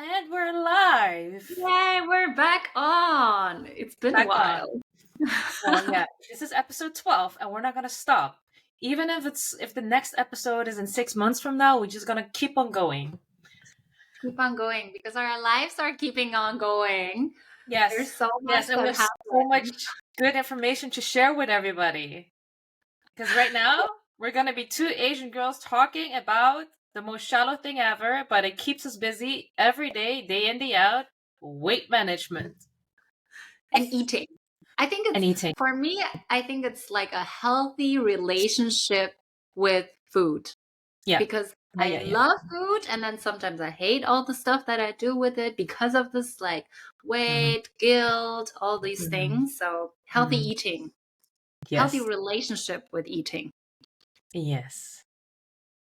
And we're live. Yay, we're back on. It's been a Back on. while. Well, yeah, this is episode 12, and we're not gonna stop. Even if the next episode is in 6 months from now, we're just gonna keep on going. Keep on going because our lives are keeping on going. Yes. There's so much Yes, and we that have so much good information to share with everybody. Because right now, we're gonna be two Asian girls talking about the most shallow thing ever, but it keeps us busy every day in, day out, weight management. And eating. I think it's, And eating. for me, I think it's like a healthy relationship with food. Yeah. Because I love food, and then sometimes I hate all the stuff that I do with it because of this like weight, guilt, all these things. So healthy eating. Yes. Healthy relationship with eating. Yes.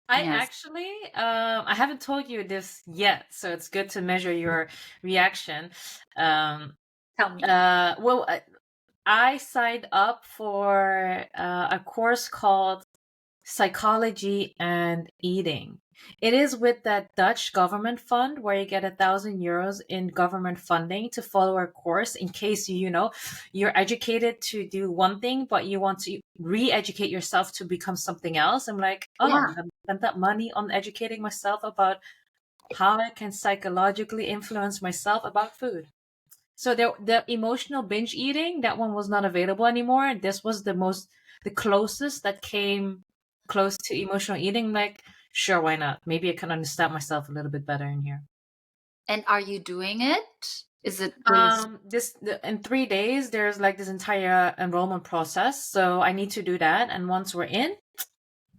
I haven't told you this yet, so it's good to measure your reaction. Tell me. I signed up for a course called Psychology and Eating. It is with that Dutch government fund where you get €1,000 in government funding to follow a course in case you're educated to do one thing, but you want to re-educate yourself to become something else. I'm like, I'm gonna spend that money on educating myself about how I can psychologically influence myself about food. So the emotional binge eating, that one was not available anymore. This was the closest that came close to emotional eating. Like, sure, why not? Maybe I can understand myself a little bit better in here. And are you doing it? Is it in 3 days there's like this entire enrollment process, so I need to do that, and once we're in,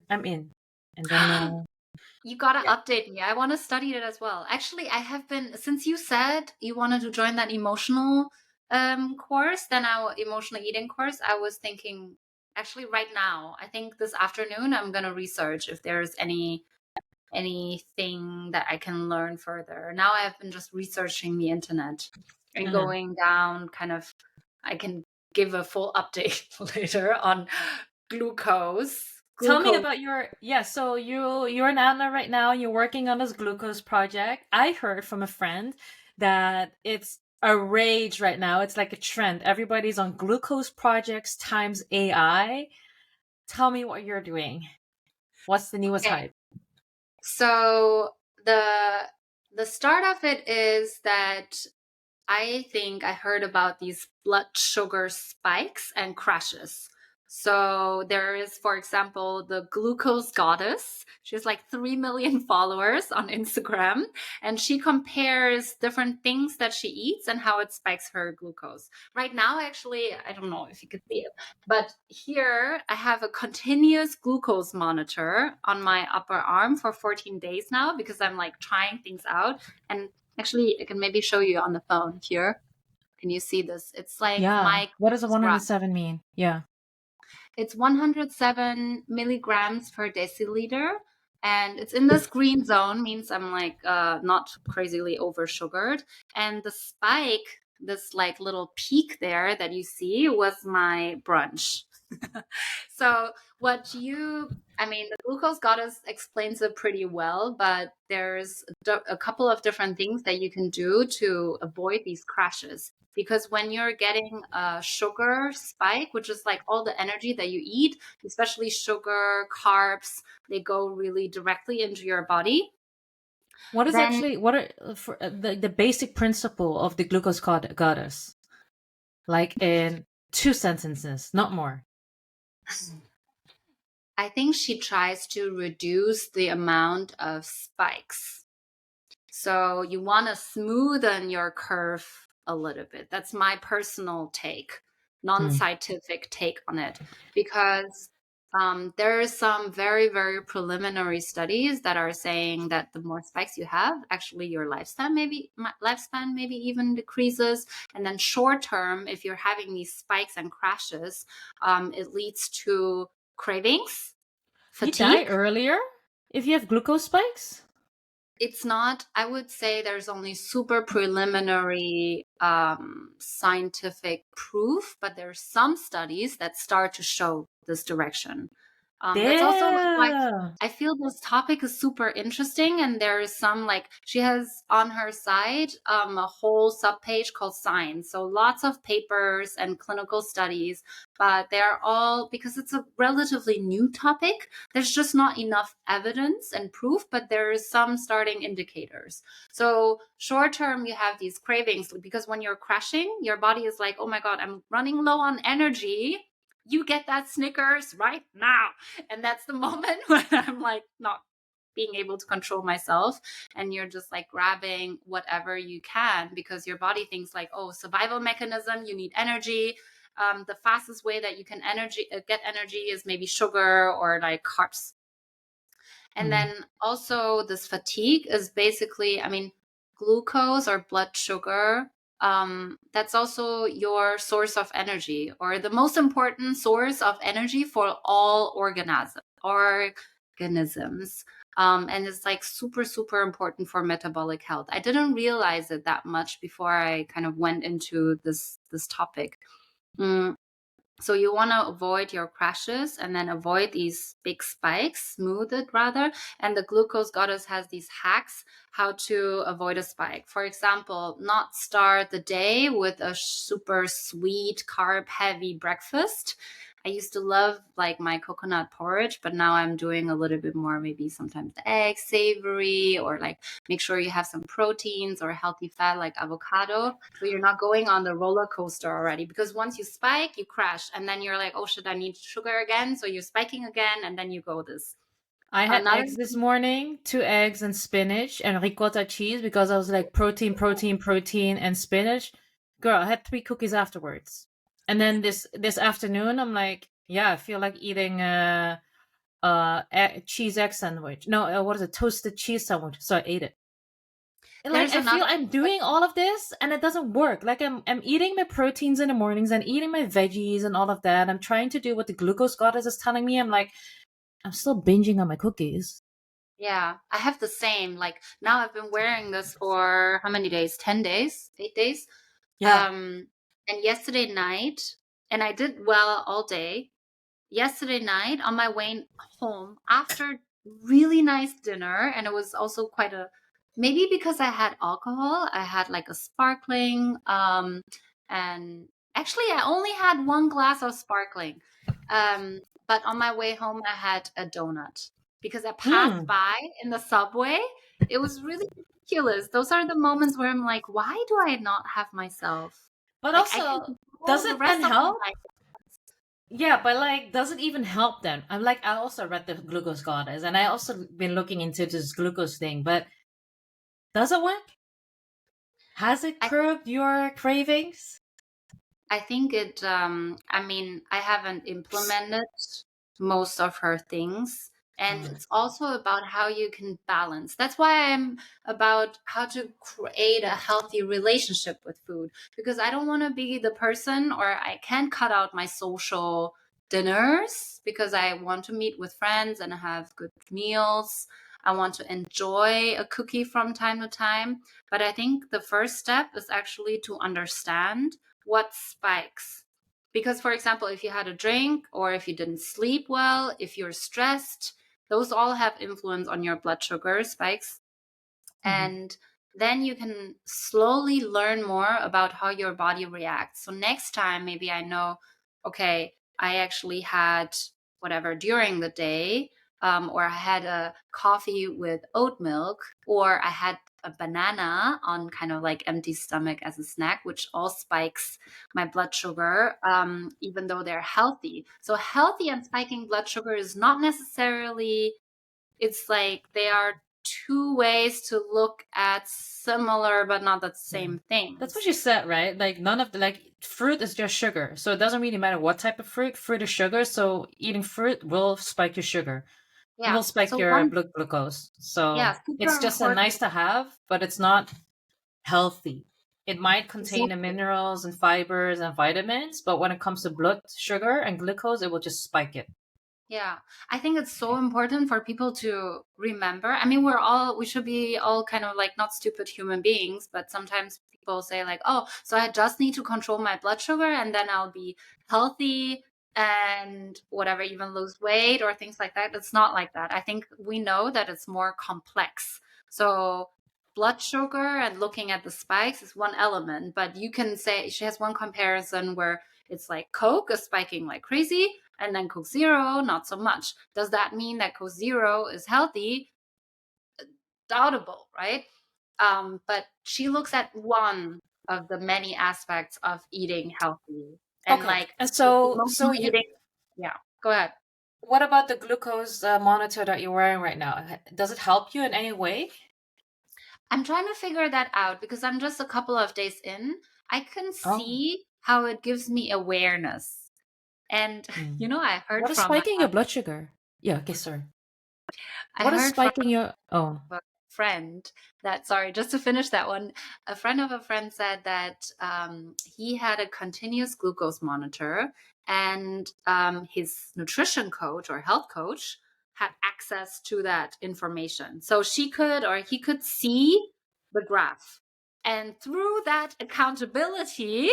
I'm in. And then you gotta update me. I want to study it as well. Actually, I have been, since you said you wanted to join that emotional course, then our emotional eating course, I was thinking actually right now, I think this afternoon I'm gonna research if there's anything that I can learn further. Now I've been just researching the internet and going down kind of, I can give a full update later on glucose. Tell me about so you're in Anna right now, you're working on this glucose project. I heard from a friend that it's a rage right now. It's like a trend. Everybody's on glucose projects times AI. Tell me what you're doing. What's the newest hype? So the start of it is that I think I heard about these blood sugar spikes and crashes. So there is, for example, the glucose goddess. She has like 3 million followers on Instagram, and she compares different things that she eats and how it spikes her glucose. Right now, actually, I don't know if you could see it, but here I have a continuous glucose monitor on my upper arm for 14 days now because I'm like trying things out. And actually, I can maybe show you on the phone here. Can you see this? It's like what does a 107 mean? Yeah. It's 107 milligrams per deciliter. And it's in this green zone, means I'm like not crazily over sugared. And the spike, this like little peak there that you see, was my brunch. So the glucose goddess explains it pretty well, but there's a couple of different things that you can do to avoid these crashes. Because when you're getting a sugar spike, which is like all the energy that you eat, especially sugar, carbs, they go really directly into your body. What are the basic principle of the glucose goddess? Like in 2 sentences, not more. I think she tries to reduce the amount of spikes. So you want to smoothen your curve a little bit. That's my personal take, non-scientific take on it, because there are some very, very preliminary studies that are saying that the more spikes you have, actually your lifespan maybe even decreases. And then short term, if you're having these spikes and crashes, it leads to cravings, fatigue. You die earlier if you have glucose spikes? It's not, I would say there's only super preliminary scientific proof, but there's some studies that start to show this direction. That's also why Damn. I feel this topic is super interesting. And there is some, like, she has on her site a whole subpage called Science. So lots of papers and clinical studies, but they're all, because it's a relatively new topic, there's just not enough evidence and proof, but there is some starting indicators. So short term, you have these cravings because when you're crashing, your body is like, oh my God, I'm running low on energy. You get that Snickers right now. And that's the moment when I'm like not being able to control myself, and you're just like grabbing whatever you can because your body thinks like, oh, survival mechanism, you need energy. The fastest way that you can get energy is maybe sugar or like carbs. And Mm. then also this fatigue is basically, I mean, glucose or blood sugar. That's also your source of energy, or the most important source of energy for all organisms. And it's like super, super important for metabolic health. I didn't realize it that much before I kind of went into this topic. Mm, so you want to avoid your crashes and then avoid these big spikes, smooth it rather. And the glucose goddess has these hacks how to avoid a spike. For example, not start the day with a super sweet, carb heavy breakfast. I used to love like my coconut porridge, but now I'm doing a little bit more, maybe sometimes egg, savory, or like make sure you have some proteins or healthy fat like avocado. So you're not going on the roller coaster already, because once you spike, you crash. And then you're like, oh, should I need sugar again? So you're spiking again. And then you go this. I had Another, eggs this morning, 2 eggs and spinach and ricotta cheese because I was like protein, protein, protein, and spinach. Girl, I had 3 cookies afterwards. And then this afternoon, I'm like, yeah, I feel like eating cheese egg sandwich. No, what is it? Toasted cheese sandwich. So I ate it. And like there's I feel another, I'm doing all of this and it doesn't work. Like I'm eating my proteins in the mornings and eating my veggies and all of that. I'm trying to do what the glucose goddess is telling me. I'm like, I'm still binging on my cookies. yeah, I have the same. Like now I've been wearing this for how many days? 10 days, 8 days. Yeah. Um, and yesterday night, and I did well all day. Yesterday night on my way home after really nice dinner, and it was also quite a, maybe because I had alcohol, I had like a sparkling, and actually I only had one glass of sparkling, but on my way home I had a donut because I passed Mm. by in the subway. It was really ridiculous. Those are the moments where I'm like, why do I not have myself, But like I can also, does control the it then rest of my help? life. Yeah, but like, does it even help then? I'm like, I also read the glucose goddess, and I also been looking into this glucose thing. But does it work? Has it I curbed your cravings? I think it, I mean, I haven't implemented most of her things. And Mm. it's also about how you can balance. That's why I'm about how to create a healthy relationship with food, because I don't want to be the person, or I can't cut out my social dinners because I want to meet with friends and have good meals. I want to enjoy a cookie from time to time. But I think the first step is actually to understand what spikes. Because, for example, if you had a drink or if you didn't sleep well, if you're stressed, those all have influence on your blood sugar spikes. Mm-hmm. And then you can slowly learn more about how your body reacts. So next time, maybe I know, okay, I actually had whatever during the day, or I had a coffee with oat milk, or I had a banana on kind of like empty stomach as a snack, which all spikes my blood sugar, even though they're healthy. So healthy and spiking blood sugar is not necessarily, it's like they are two ways to look at similar but not the Yeah. same That's what things. you said, right? Like none of the like fruit is just sugar. So it doesn't really matter what type of fruit. Fruit is sugar, so eating fruit will spike your sugar. It Yeah. will spike So your one, blood glucose. yeah, So super it's just a important. nice to have, but it's not healthy. It might contain the Exactly. minerals and fibers and vitamins, but when it comes to blood sugar and glucose, it will just spike it. Yeah. I think it's so important for people to remember. I mean, we should be all kind of like not stupid human beings, but sometimes people say like, oh, so I just need to control my blood sugar and then I'll be healthy. and whatever, even lose weight or things like that. It's not like that. I think we know that it's more complex. So blood sugar and looking at the spikes is one element, but you can say she has one comparison where it's like Coke is spiking like crazy and then Coke Zero not so much. Does that mean that Coke Zero is healthy? Doubtable, right? But she looks at one of the many aspects of eating healthy, and Okay. like And with so emotional you, eating. Yeah, go ahead. what about the glucose monitor that you're wearing right now? Does it help you in any way? I'm trying to figure that out because I'm just a couple of days in. I can Oh. see how it gives me awareness. And Hmm. I heard What is from spiking your blood sugar? Yeah, okay, sorry. I What is heard from spiking your oh. a friend that, sorry, just to finish that one, a friend of a friend said that he had a continuous glucose monitor, and his nutrition coach or health coach had access to that information, so she could or he could see the graph, and through that accountability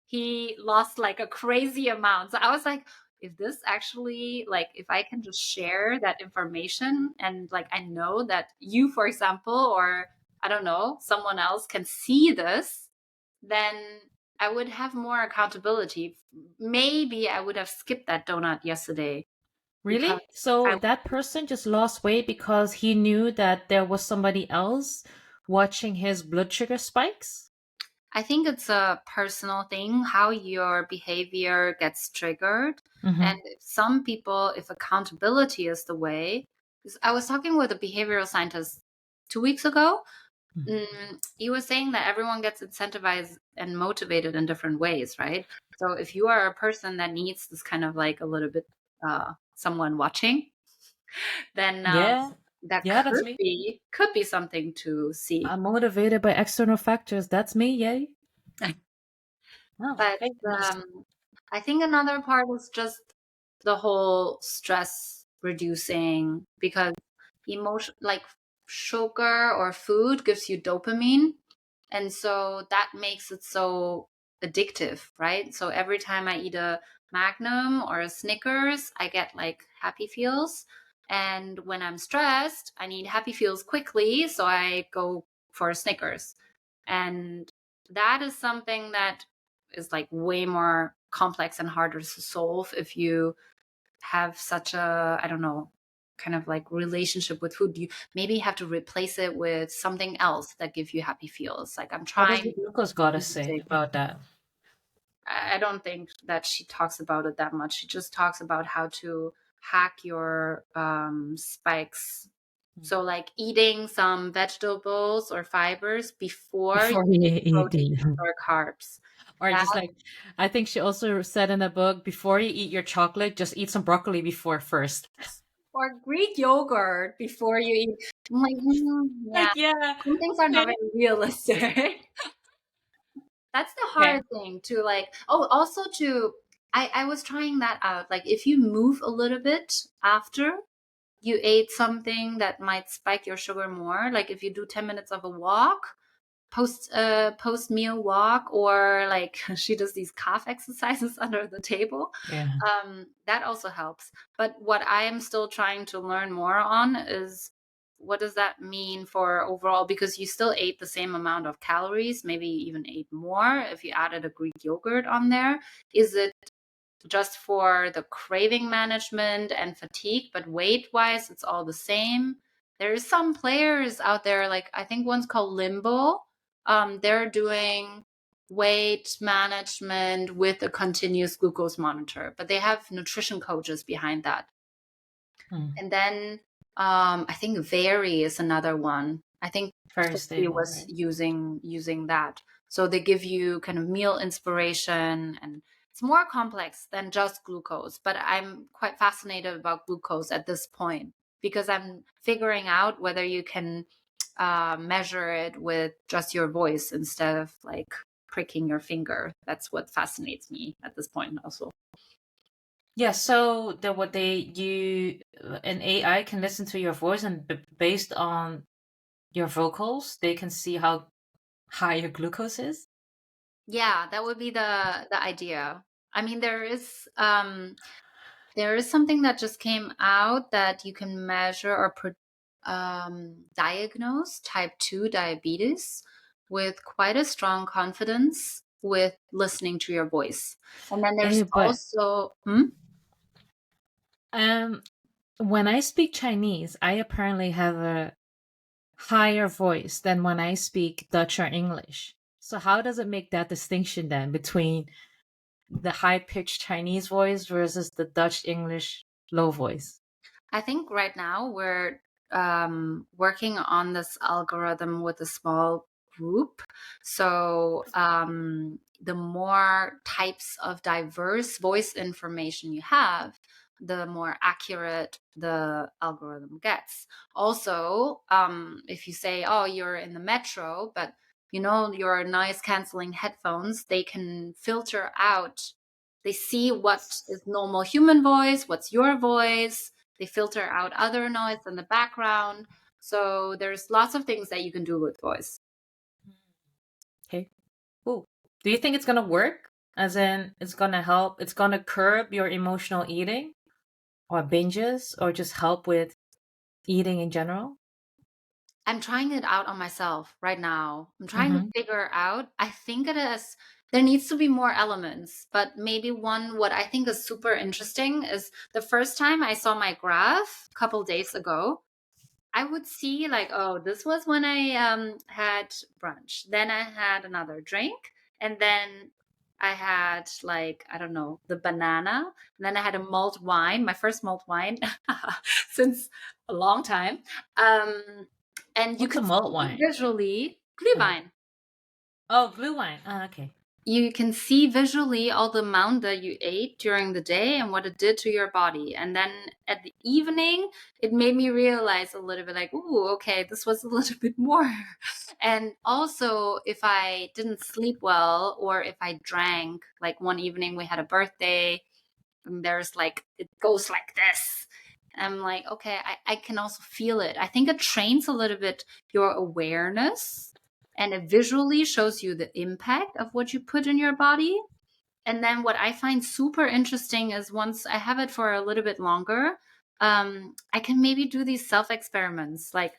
he lost like a crazy amount. So I was like, if this actually, like, if I can just share that information, and like I know that you, for example, or I don't know, someone else can see this, then I would have more accountability. Maybe I would have skipped that donut yesterday because Really? So I that person just lost weight because he knew that there was somebody else watching his blood sugar spikes? I think it's a personal thing how your behavior gets triggered. And Mm-hmm. some people, if accountability is the way, 'cause I was talking with a behavioral scientist 2 weeks ago. He was saying that everyone gets incentivized and motivated in different ways, right? So if you are a person that needs this kind of like a little bit someone watching, then Yeah. that Yeah, that's me. could be something to see. I'm motivated by external factors. That's me, yay. Oh, But okay. Interesting. I think another part is just the whole stress reducing, because emotion, like sugar or food gives you dopamine. And so that makes it so addictive, right? So every time I eat a Magnum or a Snickers, I get like happy feels. And when I'm stressed, I need happy feels quickly. So I go for a Snickers. And that is something that is like way more complex and harder to solve if you have such a, I don't know, kind of like relationship with food. You maybe have to replace it with something else that gives you happy feels. Like I'm What does the trying glucose gotta say music. about that? I don't think that she talks about it that much. She just talks about how to hack your spikes. So like eating some vegetables or fibers before you Before eat you eat proteins it. or carbs. Or That, just like, I think she also said in the book, before you eat your chocolate, just eat some broccoli before first. or Greek yogurt before you eat. I'm like, yeah, Like, yeah. some things are not Maybe. very realistic. That's the Okay. hard thing to like. Oh, also to, I was trying that out. Like if you move a little bit after you ate something that might spike your sugar more, like if you do 10 minutes of a walk, post meal walk, or like she does these calf exercises under the table, Yeah. that also helps. But what I am still trying to learn more on is, what does that mean for overall, because you still ate the same amount of calories, maybe even ate more if you added a Greek yogurt on there. Is it just for the craving management and fatigue, but weight wise, it's all the same? There's some players out there, like I think one's called Limbo. They're doing weight management with a continuous glucose monitor, but they have nutrition coaches behind that. Hmm. And then I think Vary is another one. I think Very 50 stable, was right? using that. So they give you kind of meal inspiration, and it's more complex than just glucose. But I'm quite fascinated about glucose at this point because I'm figuring out whether you can measure it with just your voice instead of like pricking your finger. That's what fascinates me at this point also. Yeah, so the what they you an AI can listen to your voice and based on your vocals, they can see how high your glucose is. Yeah, that would be the idea. I mean, there is something that just came out that you can measure or diagnose type 2 diabetes with quite a strong confidence with listening to your voice. And then there's But also, um, when I speak Chinese, I apparently have a higher voice than when I speak Dutch or English. So how does it make that distinction then between the high pitched Chinese voice versus the Dutch English low voice? I think right now we're working on this algorithm with a small group. So the more types of diverse voice information you have, the more accurate the algorithm gets. Also, if you say, "Oh, you're in the metro," but you know your noise canceling headphones, they can filter out. They see what is normal human voice, what's your voice, they filter out other noise in the background. So there's lots of things that you can do with voice. Okay. Ooh. Do you think it's gonna work? As in, it's gonna help, it's gonna curb your emotional eating or binges or just help with eating in general? I'm trying it out on myself right now. I'm trying to Mm-hmm. figure out. I think it is, there needs to be more elements, but maybe one, what I think is super interesting is the first time I saw my graph a couple days ago, I would see like, oh, this was when I had brunch. Then I had another drink, and then I had like, I don't know, the banana. And then I had a mulled wine, my first mulled wine since a long time. And you What's a could malt see wine? visually Uh, Glühwein. oh, blue wine. Okay. You can see visually all the amount that you ate during the day and what it did to your body. And then at the evening, it made me realize a little bit like, ooh, okay, this was a little bit more. And also, if I didn't sleep well or if I drank, like one evening we had a birthday, and there's like, it goes like this. I'm like, okay, I can also feel it. I think it trains a little bit your awareness and it visually shows you the impact of what you put in your body. And then what I find super interesting is once I have it for a little bit longer, I can maybe do these self experiments. Like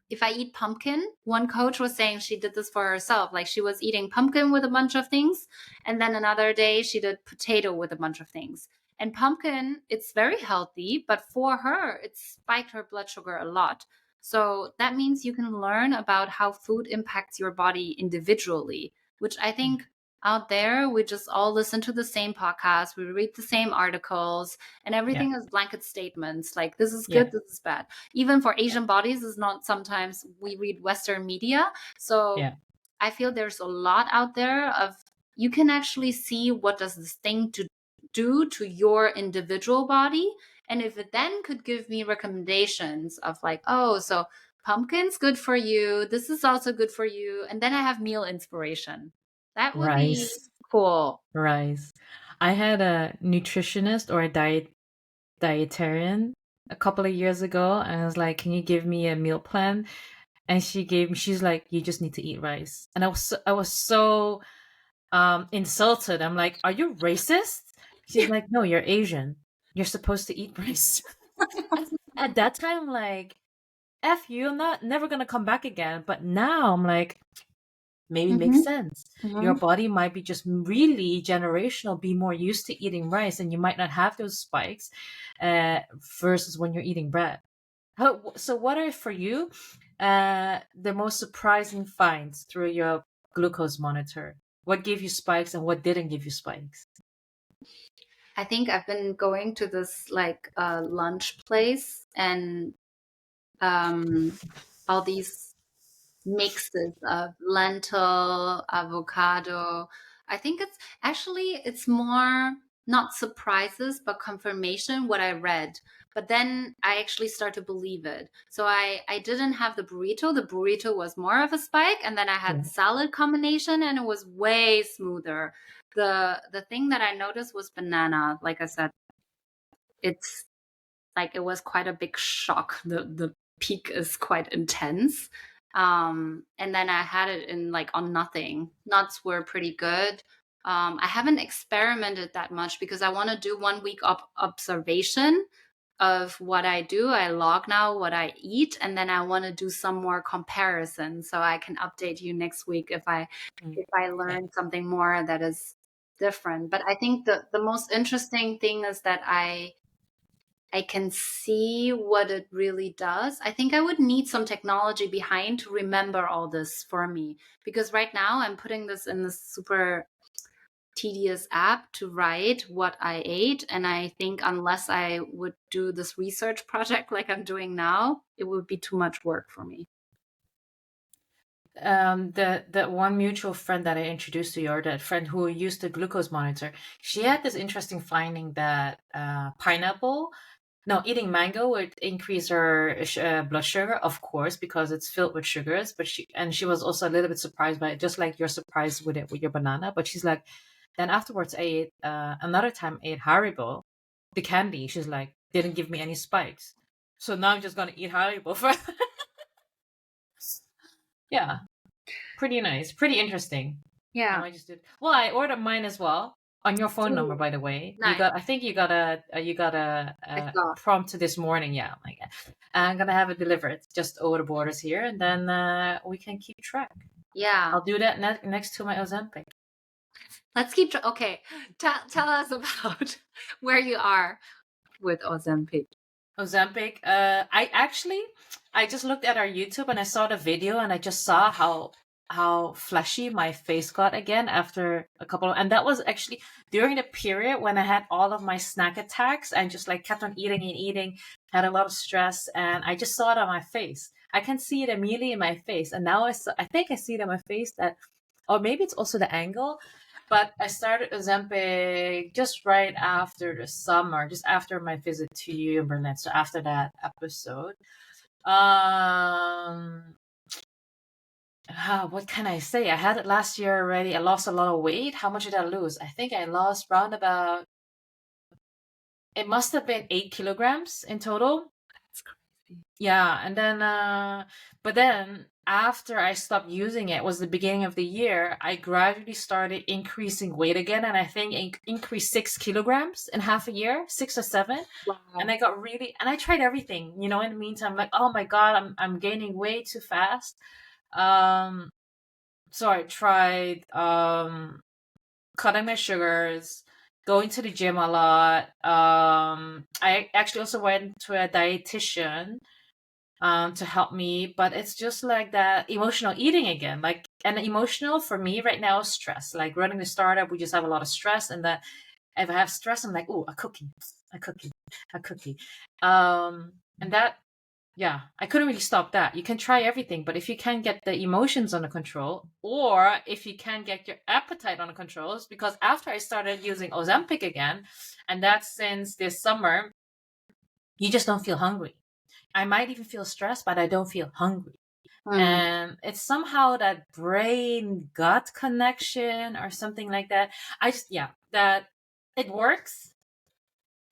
if I eat pumpkin, one coach was saying she did this for herself. Like she was eating pumpkin with a bunch of things. And then another day she did potato with a bunch of things. And pumpkin, it's very healthy, but for her, it spiked her blood sugar a lot. So that means you can learn about how food impacts your body individually, which I think out there, we just all listen to the same podcast, we read the same articles, and Yeah. everything is blanket statements like this is Yeah. good, this is bad. Even for Asian bodies is not, sometimes we read Western media. So Yeah. I feel there's a lot out there of, you can actually see what does this thing to do to your individual body. And if it then could give me recommendations of like, oh, so pumpkin's good for you, this is also good for you. And then I have meal inspiration. That would be Rice. cool. Rice. I had a nutritionist or a dietarian a couple of years ago, and I was like, "Can you give me a meal plan?" And she's like, "You just need to eat rice." And I was so insulted. I'm like, "Are you racist?" She's like, "No, you're Asian. You're supposed to eat rice." At that time, like, F you, I'm not never gonna come back again. But now I'm like, maybe makes Mm-hmm. sense. Your Mm-hmm. body might be just really generational, be more used to eating rice, and you might not have those spikes versus when you're eating bread. So, what are for you the most surprising finds through your glucose monitor? What gave you spikes and what didn't give you spikes? I think I've been going to this like lunch place and all these mixes of lentil, avocado. I think it's actually, it's more not surprises but confirmation what I read. But then I actually start to believe it. So I didn't have the burrito. The burrito was more of a spike, and then I had Yeah. salad combination, and it was way smoother. The thing that I noticed was banana. Like I said, it's like it was quite a big shock. The peak is quite intense. And then I had it in like on nothing. Nuts were pretty good. I haven't experimented that much because I want to do 1 week observation of what I do. I log now what I eat, and then I want to do some more comparison so I can update you next week if I Okay. learn something more that is different. But I think the most interesting thing is that I can see what it really does. I think I would need some technology behind to remember all this for me, because right now I'm putting this in this super tedious app to write what I ate. And I think unless I would do this research project like I'm doing now, it would be too much work for me. The one mutual friend that I introduced to you, or that friend who used the glucose monitor, she had this interesting finding that pineapple, no, eating mango would increase her blood sugar, of course, because it's filled with sugars. But she was also a little bit surprised by it, just like you're surprised with it with your banana. But she's like, then afterwards, I ate another time I ate Haribo, the candy. She's like, didn't give me any spikes, so now I'm just gonna eat Haribo for. Yeah, pretty nice, pretty interesting. I Yeah. might just do. Well, I ordered mine as well on your phone number, Ooh, by the way. You nice. got. I think you got a, I saw. prompt this morning. Yeah, like I'm gonna have it delivered just over the borders here, and then we can keep track. Yeah. I'll do that next to my Ozempic. Let's keep. Okay. Tell us about where you are with Ozempic. Ozempic. I just looked at our YouTube and I saw the video and I just saw how fleshy my face got again after a couple of, and that was actually during the period when I had all of my snack attacks and just like kept on eating and eating, had a lot of stress, and I just saw it on my face. I can see it immediately in my face, and now I think I see it on my face that, or maybe it's also the angle, but I started Ozempic just right after the summer, just after my visit to you in Berlin. So after that episode, um, what can I say? I had it last year already. I lost a lot of weight. How much did I lose? I think I lost round about. It must have been 8 kilograms in total. That's crazy. Yeah, and then but then after I stopped using it, was the beginning of the year, I gradually started increasing weight again, and I think increased 6 kilograms in half a year, 6 or 7. And Wow. I got really, and I tried everything, in the meantime, like, oh my God, I'm gaining way too fast. Um, so I tried cutting my sugars, going to the gym a lot. I actually also went to a dietitian to help me, but it's just like that emotional eating again. Like, and emotional for me right now is stress. Like running the startup, we just have a lot of stress, and that if I have stress, I'm like, oh, a cookie, a cookie, a cookie. And that, yeah, I couldn't really stop that. You can try everything, but if you can't get the emotions under control, or if you can't get your appetite under control, it's because after I started using Ozempic again, and that's since this summer, you just don't feel hungry. I might even feel stressed, but I don't feel hungry. Hmm. And it's somehow that brain gut connection or something like that. Yeah, that it works.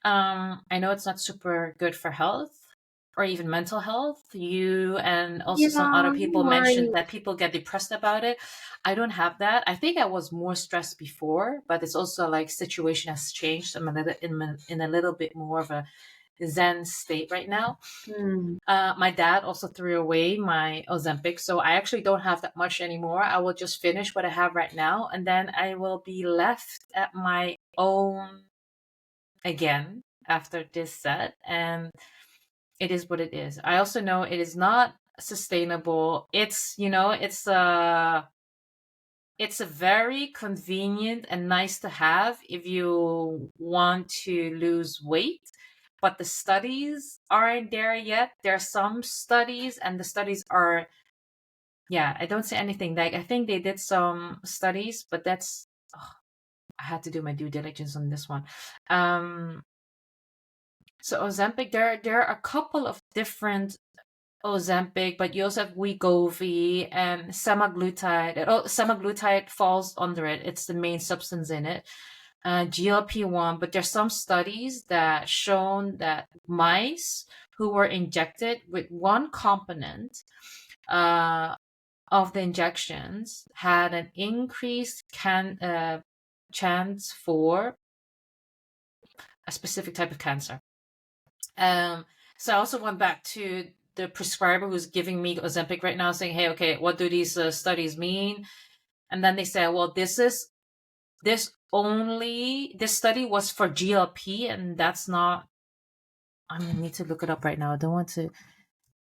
I know it's not super good for health or even mental health. You and also Yeah, some other no people mentioned worries. that people get depressed about it. I don't have that. I think I was more stressed before, but it's also like situation has changed. I'm a little in a little bit more of a zen state right now. Hmm. My dad also threw away my Ozempic, so I actually don't have that much anymore. I will just finish what I have right now, and then I will be left at my own again after this set, and it is what it is. I also know it is not sustainable. It's a very convenient and nice to have if you want to lose weight, but the studies aren't there yet. There are some studies, and the studies are, yeah, I don't say anything. Like, I think they did some studies, but I had to do my due diligence on this one. Um, so Ozempic, there are a couple of different Ozempic, but you also have Wegovy and semaglutide. Semaglutide falls under it. It's the main substance in it. GLP-1, but there's some studies that shown that mice who were injected with one component of the injections had an increased chance for a specific type of cancer. So I also went back to the prescriber who's giving me Ozempic right now, saying, "Hey, okay, what do these studies mean?" And then they say, "Well, this study was for GLP, and that's not." I need to look it up right now. I don't want to.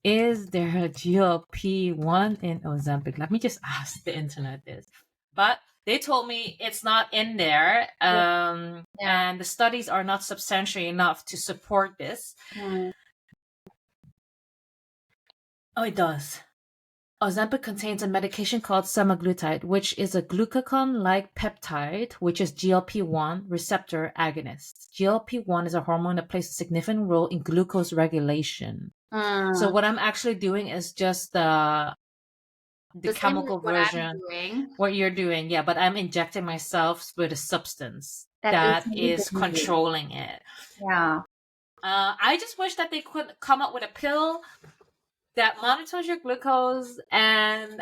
Is there a GLP-1 in Ozempic? Let me just ask the internet this. But they told me it's not in there, Yeah. and the studies are not substantial enough to support this. Oh, it does. Ozempic contains a medication called semaglutide, which is a glucagon-like peptide, which is GLP-1 receptor agonist. GLP-1 is a hormone that plays a significant role in glucose regulation. So what I'm actually doing is just the The same as chemical what I'm version, doing. what you're doing, yeah, but I'm injecting myself with a substance That is that is needed. controlling it. Yeah. I just wish that they could come up with a pill that monitors your glucose and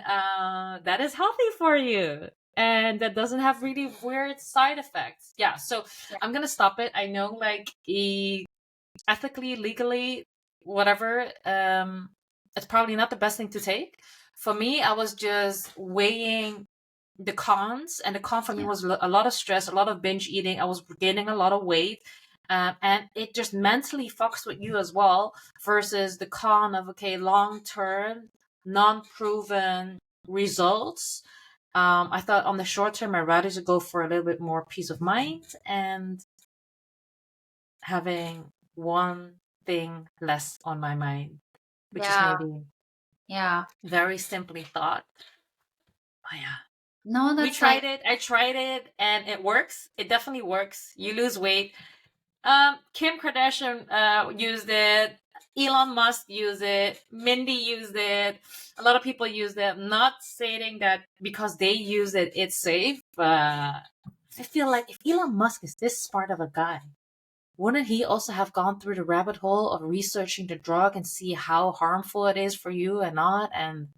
that is healthy for you and that doesn't have really weird side effects. Yeah, so Yeah. I'm gonna stop it. I know, like, ethically, legally, whatever, it's probably not the best thing to take. For me, I was just weighing the cons, and the con for me was a lot of stress, a lot of binge eating. I was gaining a lot of weight, and it just mentally fucks with you as well. Versus the con of, okay, long term, non-proven results. I thought on the short term, I'd rather just go for a little bit more peace of mind and having one thing less on my mind, which is Yeah. maybe Yeah. very simply thought. Oh yeah. No, We that's like, tried it. I tried it, and it works. It definitely works. You lose weight. Kim Kardashian used it. Elon Musk used it. Mindy used it. A lot of people used it. I'm not saying that because they use it, it's safe. I feel like if Elon Musk is this smart of a guy, wouldn't he also have gone through the rabbit hole of researching the drug and see how harmful it is for you and not, and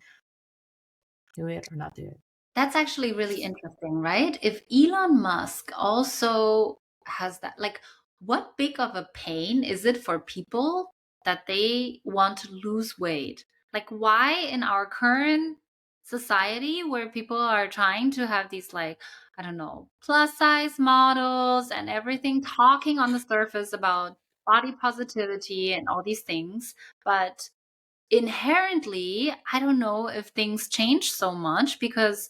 do it or not do it? that's actually really interesting, right? If Elon Musk also has that, like, what big of a pain is it for people that they want to lose weight? Like, why in our current society where people are trying to have these, like, I don't know, plus size models and everything, talking on the surface about body positivity and all these things, but inherently, I don't know if things change so much because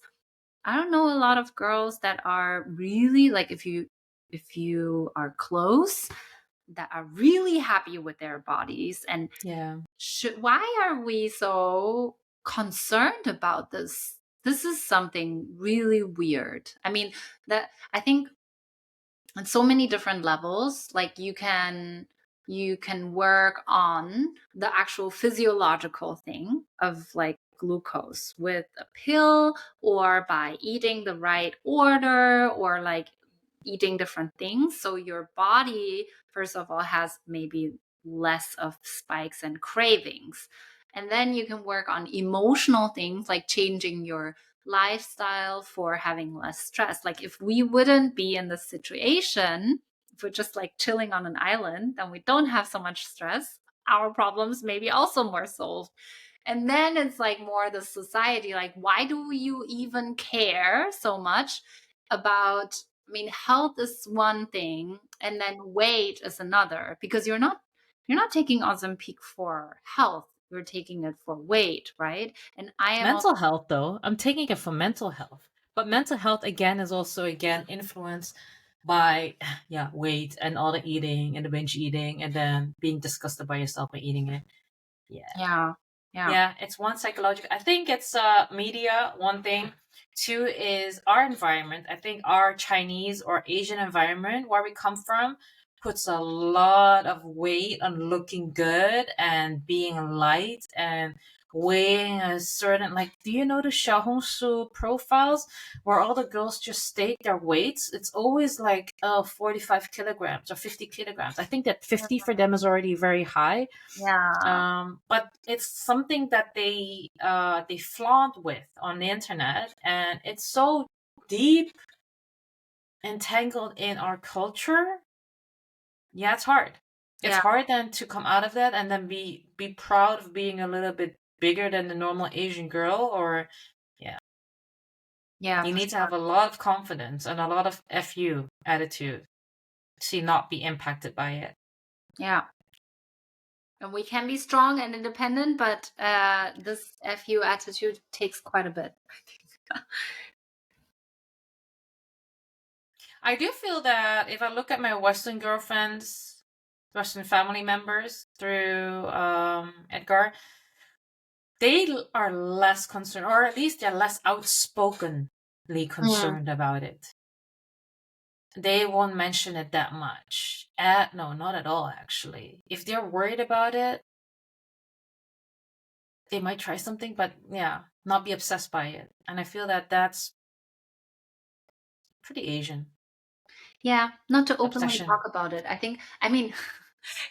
I don't know a lot of girls that are really, like, if you are close, that are really happy with their bodies. And Yeah. why are we so concerned about this? This is something really weird. I mean, that I think on so many different levels, like you can work on the actual physiological thing of, like, glucose with a pill or by eating the right order or, like, eating different things, so your body first of all has maybe less of spikes and cravings. And then you can work on emotional things like changing your lifestyle for having less stress. Like, if we wouldn't be in this situation, if we're just, like, chilling on an island, then we don't have so much stress. Our problems may be also more solved. And then it's like more the society, like, why do you even care so much about, I mean, health is one thing and then weight is another, because you're not taking Ozempic for health, you're taking it for weight, right? And I am also, Mental health, though, I'm taking it for mental health. But mental health, again, is also, again, influenced by, yeah, weight and all the eating and the binge eating and then being disgusted by yourself by eating it. Yeah. yeah, yeah, Yeah, it's one psychological. I think it's media, one thing. Two is our environment. I think our Chinese or Asian environment where we come from puts a lot of weight on looking good and being light and weighing a certain, like, do you know the Xiaohongshu profiles where all the girls just state their weights? It's always like 45 kilograms or 50 kilograms. I think that 50 for them is already very high. yeah. But it's something that they flaunt with on the internet, and it's so deep entangled in our culture, yeah, it's hard. It's Yeah. hard then to come out of that and then be proud of being a little bit bigger than the normal Asian girl, or yeah. Yeah, You for need to have sure. a lot of confidence and a lot of FU attitude to not be impacted by it. Yeah. And we can be strong and independent, but this FU attitude takes quite a bit, I think. I do feel that if I look at my Western girlfriends, Western family members through Edgar, they are less concerned, or at least they're less outspokenly concerned about it. They won't mention it that much. No, not at all, actually. If they're worried about it, they might try something, but yeah, not be obsessed by it. And I feel that that's pretty Asian. Yeah, not to openly Obsession. talk about it. I mean,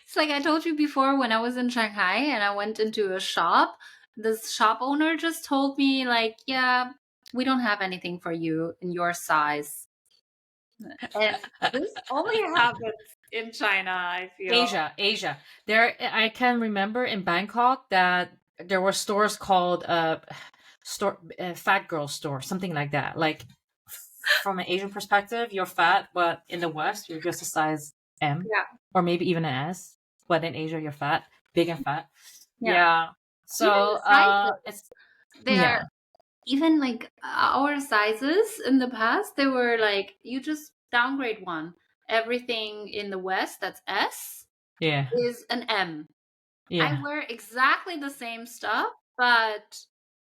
it's like I told you before when I was in Shanghai and I went into a shop, this shop owner just told me, like, yeah, we don't have anything for you in your size. And this only happens in China, I feel. Asia. There, I can remember in Bangkok that there were stores called fat girl store, something like that. Like from an Asian perspective, you're fat, but in the West, you're just a size M Yeah. or maybe even an S. But in Asia, you're fat, big and fat. Yeah. Yeah. Even So, the sizes, it's they are yeah, even like our sizes in the past, they were like, you just downgrade one. Everything in the West that's S yeah, is an M. I yeah, wear exactly the same stuff, but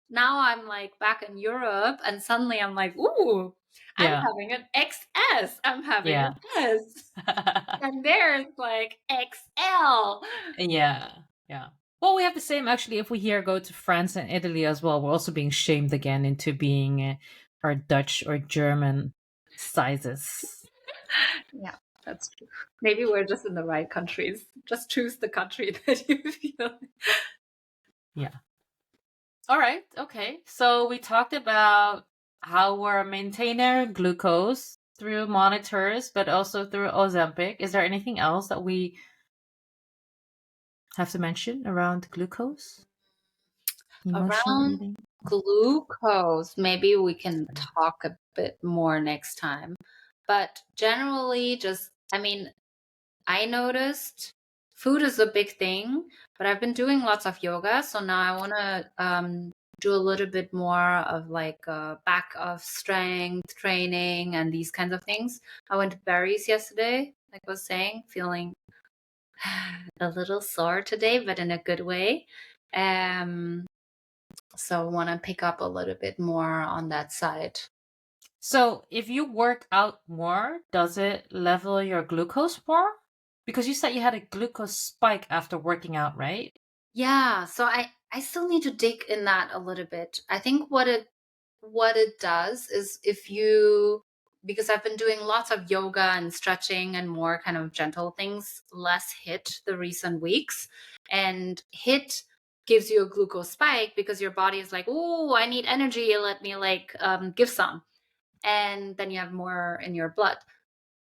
now I'm like back in Europe and suddenly I'm like, ooh, I'm yeah, having an XS. I'm having yeah. an S. And there's like XL. Yeah, yeah. Well, we have the same actually. If we here go to France and Italy as well, we're also being shamed again into being our Dutch or German sizes. Yeah, that's true. Maybe we're just in the right countries. Just choose the country that you feel. Yeah. All right. Okay. So we talked about how we're maintaining our glucose through monitors, but also through Ozempic. Is there anything else that we have to mention around glucose, emotional Around eating? glucose, maybe we can talk a bit more next time. But generally, just, I mean, I noticed food is a big thing, but I've been doing lots of yoga. So now I want to do a little bit more of like back of strength training and these kinds of things. I went to Barry's yesterday, like I was saying, feeling a little sore today, but in a good way. Um, so I want to pick up a little bit more on that side. So, if you work out more, does it level your glucose more? Because you said you had a glucose spike after working out, right? Yeah, so I still need to dig in that a little bit. I think what it does is if you, because I've been doing lots of yoga and stretching and more kind of gentle things, less hit the recent weeks, and hit gives you a glucose spike because your body is like, oh, I need energy, let me like give some, and then you have more in your blood.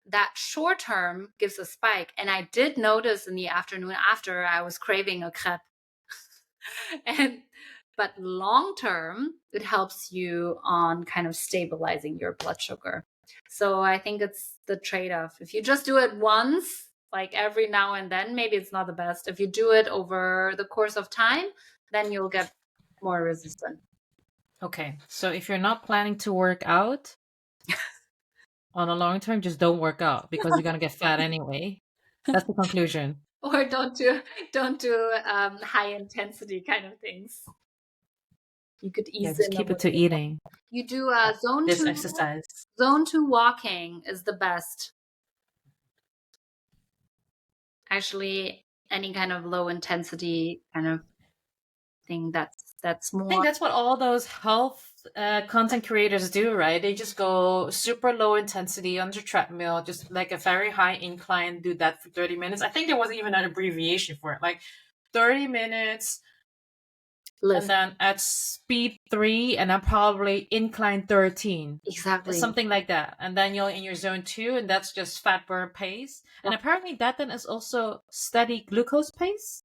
That short term gives a spike, and I did notice in the afternoon after I was craving a crepe. And but long term it helps you on kind of stabilizing your blood sugar. So I think it's the trade-off. If you just do it once, like every now and then, maybe it's not the best. If you do it over the course of time, then you'll get more resistant. Okay. So, if you're not planning to work out on a long term, just don't work out because you're going to get fat anyway. That's the conclusion. Or don't do high intensity kind of things. You could Yeah, ease just in a keep it little to bit more. eating. You do This exercise. zone two walking is the best. Actually, any kind of low intensity kind of thing that's I think more. that's what all those health content creators do, right? They just go super low intensity on the treadmill, just like a very high incline, do that for 30 minutes. I think there was even an abbreviation for it, like 30 minutes and Lift. then at speed 3, and then probably incline 13. Exactly. Something like that. And then you're in your zone 2, and that's just fat burn pace. And apparently that then is also steady glucose pace.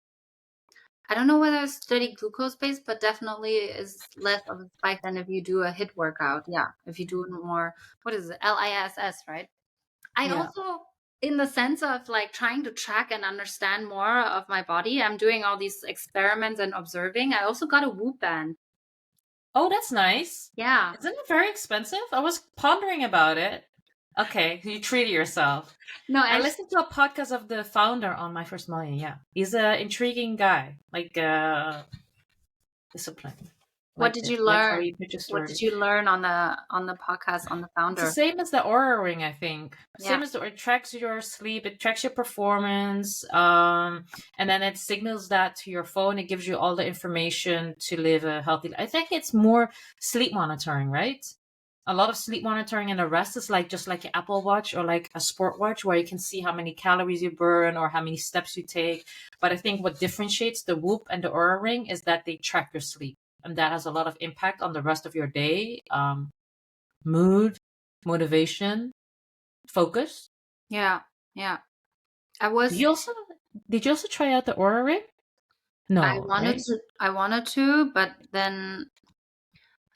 I don't know whether it's steady glucose base, but definitely is less of a spike than if you do a hit workout. Yeah. If you do more, what is it? LISS, right? I Yeah. also, in the sense of like trying to track and understand more of my body, I'm doing all these experiments and observing. I also got a Whoop band. Oh, that's nice. Yeah. Isn't it very expensive? I was pondering about it. Okay, you treated yourself. No, I actually, listened to a podcast of the founder on My First Million. Yeah, he's an intriguing guy, like disciplined, what did you like how learn? he pitches What did stories. you learn on the podcast on the It's the founder? same as the Aura Ring, I think. Yeah. Same as it tracks your sleep, it tracks your performance, and then it signals that to your phone. It gives you all the information to live a healthy. I think it's more sleep monitoring, right? A lot of sleep monitoring, and the rest is like just like your Apple Watch or like a sport watch, where you can see how many calories you burn or how many steps you take. But I think what differentiates the Whoop and the Aura Ring is that they track your sleep, and that has a lot of impact on the rest of your day. Mood, motivation, focus. Yeah. Yeah. I Did was you also did you also try out the Aura Ring? No, right? I wanted to, but then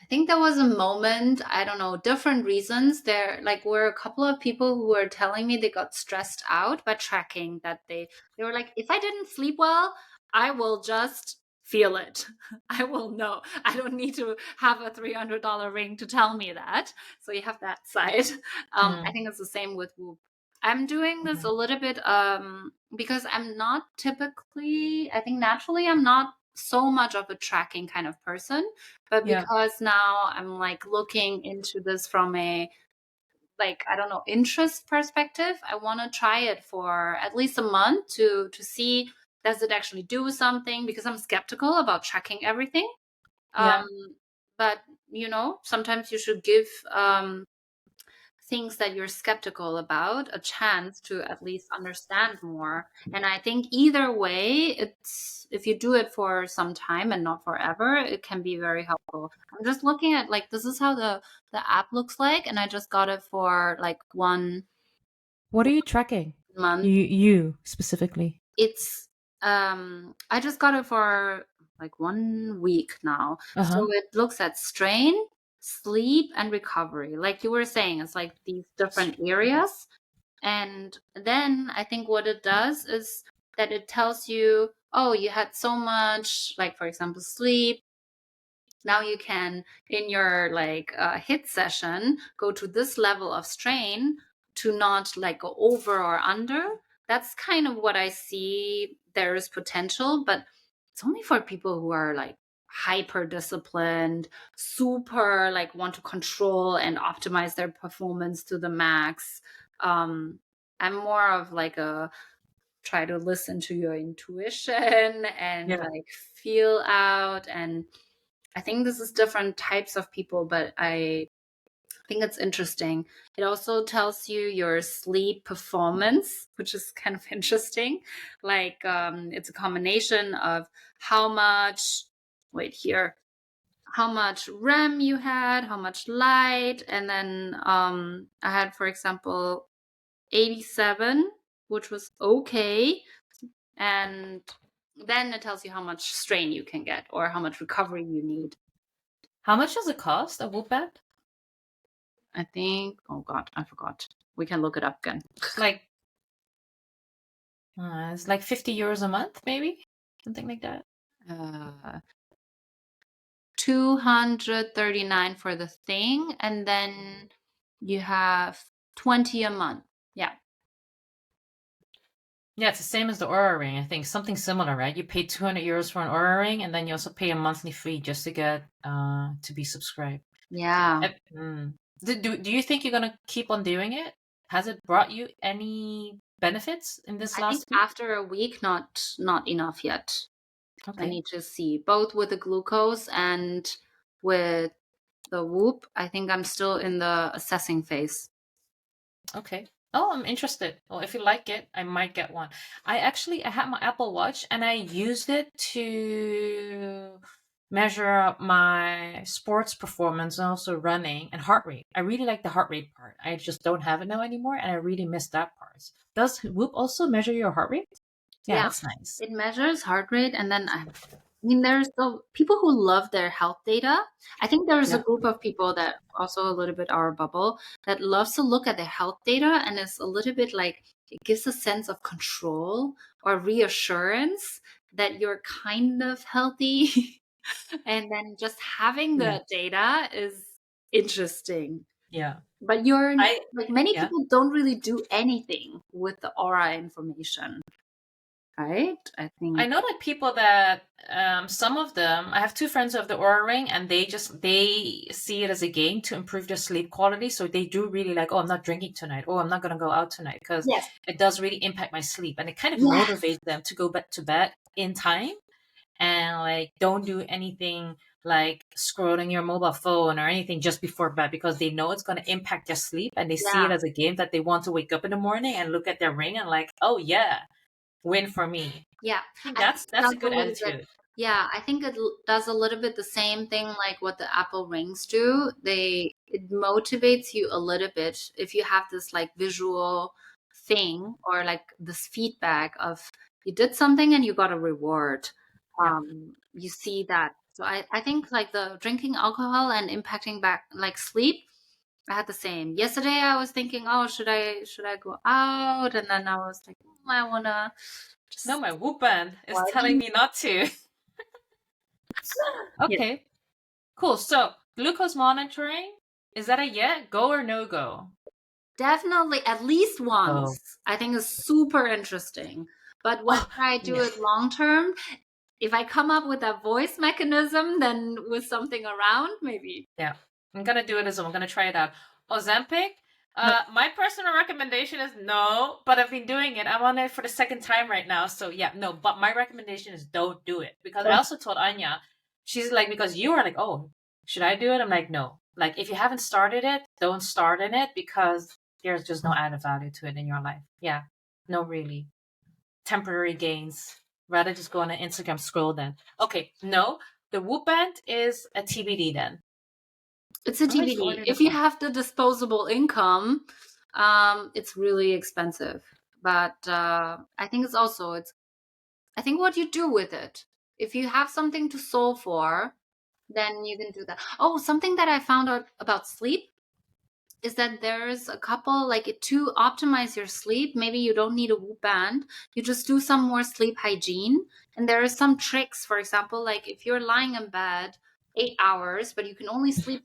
I think there was a moment, I don't know, different reasons. There like were a couple of people who were telling me they got stressed out by tracking that they were like, if I didn't sleep well, I will just feel it. I will know. I don't need to have a $300 ring to tell me that. So you have that side. I Mm, think it's the same with Whoop. I'm doing this mhm. a little bit because I'm not typically, I think naturally I'm not so much of a tracking kind of person, but Yeah, because now I'm like looking into this from a like I don't know interest perspective, I want to try it for at least a month to see does it actually do something because I'm skeptical about tracking everything. Um, yeah, but you know, sometimes you should give things that you're skeptical about a chance to at least understand more. And I think either way, it's if you do it for some time and not forever, it can be very helpful. I'm just looking at like this is how the app looks like, and I just got it for like what are you tracking? month. You specifically. It's I just got it for like 1 week now. So Uh-huh. it looks at strain, sleep, and recovery. Like you were saying, it's like these different areas. And then I think what it does is that it tells you, oh, you had so much, like for example, sleep. Now you can, in your like hit session, go to this level of strain to not like go over or under. That's kind of what I see there is potential, but it's only for people who are like hyper disciplined, super like want to control and optimize their performance to the max. um I'm more of like a try to listen to your intuition and Yeah. like feel out. And I think this is different types of people, but I think it's interesting. It also tells you your sleep performance, which is kind of interesting. Like it's a combination of how much wait here how much REM you had, how much light, and then I had, for example, 87, which was okay, and then it tells you how much strain you can get or how much recovery you need. How much does it cost, a Whoop band? I think, oh God, I forgot. We can look it up again. It's like 50 euros a month, maybe something like that. Uh, 239 for the thing, and then you have 20 a month. Yeah. Yeah, it's the same as the Aura Ring. I think something similar, right? You pay 200 euros for an Aura Ring, and then you also pay a monthly fee just to get to be subscribed. Yeah. Mm. Do you think you're gonna keep on doing it? Has it brought you any benefits in this I think last week? after a week, not enough yet. I Okay. need to see both with the glucose and with the Whoop. I think I'm still in the assessing phase. Okay. Oh, I'm interested. Well, if you like it, I might get one. I had my Apple Watch and I used it to measure my sports performance and also running and heart rate. I really like the heart rate part. I just don't have it now anymore, and I really miss that part. Does Whoop also measure your heart rate? Yeah, Yeah, that's nice. it measures heart rate, and then I mean, there's the people who love their health data. I think there's a Yeah, group of people that also a little bit our bubble that loves to look at their health data, and it's a little bit like it gives a sense of control or reassurance that you're kind of healthy. And then just having yeah, the data is interesting. yeah. But you're I like many yeah. people don't really do anything with the aura information, right? I I think know that people that some of them. I have two friends who have the Aura Ring, and they see it as a game to improve their sleep quality. So they do really like, oh, I'm not drinking tonight. Oh, I'm not gonna go out tonight because yes, it does really impact my sleep, and it kind of yes, motivates them to go back to bed in time and like don't do anything like scrolling your mobile phone or anything just before bed because they know it's going to impact their sleep and they see yeah, it as a game that they want to wake up in the morning and look at their ring and like, oh yeah, win for me. I yeah. think I think it that's does a a good little bit. attitude. Yeah, I think it does a little bit the same thing like what the Apple rings do. It motivates you a little bit if you have this like visual thing or like this feedback of you did something and you got a reward. Yeah. You see that. So I think like the drinking alcohol and impacting back like sleep. I had the same. Yesterday I was thinking, oh, should I go out? And then I was like, I wanna No, just my Whoop band is telling watch. me not to. Yeah, Okay, cool. So glucose monitoring, is that a go or no go? definitely at least Oh, once. I think is super interesting. But whether oh I do yeah. it long term, if I come up with a voice mechanism, then with something around, maybe. Yeah, I'm gonna do it as well. I'm gonna try it out. Ozempic. No. My personal recommendation is no, but I've been doing it. I'm on it for the second time right now, so yeah, no. But my recommendation is don't do it because I also told Anya, she's like, because you are like, oh, should I do it? I'm like, no. Like, if you haven't started it, don't start in it because there's just no added value to it in your life. Yeah, no, really. Temporary gains. Rather just go on an Instagram scroll then. Okay, no. The Whoop Band is a TBD then. It's a I might just TBD. order If this you one. have the disposable income, it's really expensive. But I think it's I think what you do with it. If you have something to solve for, then you can do that. Oh, something that I found out about sleep is that there's a couple like to optimize your sleep. Maybe you don't need a Whoop band. You just do some more sleep hygiene. And there are some tricks. For example, like if you're lying in bed 8 hours, but you can only sleep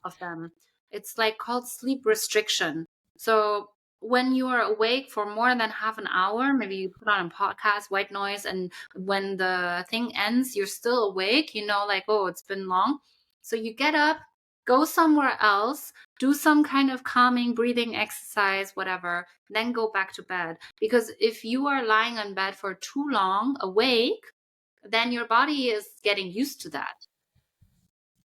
of them, it's like called sleep restriction. So when you are awake for more than half an hour, maybe you put on a podcast, white noise, and when the thing ends, you're still awake, like, oh, it's been long. So you get up, go somewhere else, do some kind of calming breathing exercise, whatever, then go back to bed. Because if you are lying on bed for too long awake, then your body is getting used to that.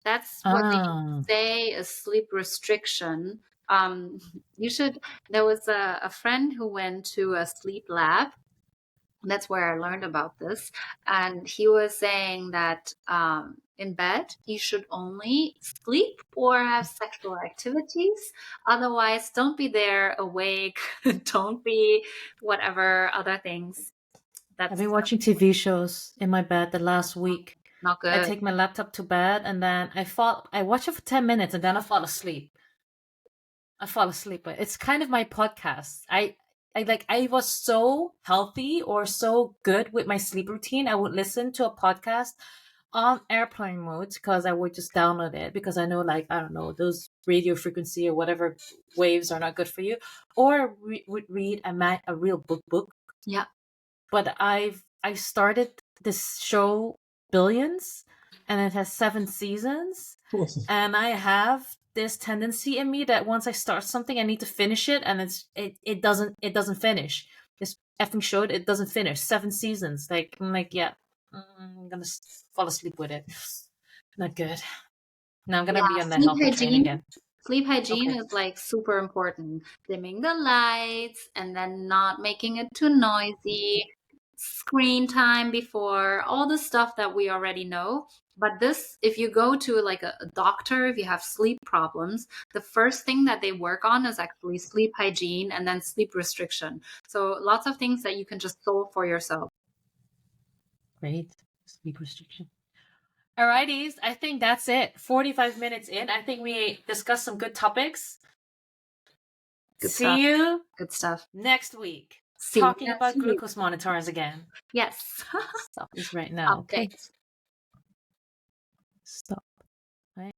That's what they Ah, say is sleep restriction. Um, you should. There was a friend who went to a sleep lab. That's where I learned about this. And he was saying that in bed, you should only sleep or have sexual activities. Otherwise, don't be there awake. Don't be whatever other things. I've That's been watching TV shows in my bed the last week. not I good. take my laptop to bed and then I watch it for 10 minutes and then I fall asleep. I fall asleep. But it's kind of my podcast. I was so healthy or so good with my sleep routine. I would listen to a podcast on airplane mode because I would just download it because I know, like, I don't know, those radio frequency or whatever waves are not good for you. Or would read a real book. Yeah. But I started this show Billions, and it has 7 seasons, and I have this tendency in me that once I start something, I need to finish it, and it doesn't finish. This effing show, it doesn't finish. 7 seasons, like I'm like, yeah, I'm gonna fall asleep with it. Not good. Now I'm gonna Yeah. be on the healthy train again. Sleep hygiene Okay. is like super important. Dimming the lights and then not making it too noisy. screen time before, all the stuff that we already know. But this, if you go to like a doctor, if you have sleep problems, the first thing that they work on is actually sleep hygiene and then sleep restriction. So lots of things that you can just solve for yourself. Great. Sleep restriction. Alrighties, I think that's it. 45 minutes in. I think we discussed some good topics. Good See stuff. you Good stuff. next week. See you Talking next about week. glucose monitors again. Yes. Stop this right now. Okay. Updates. Stop.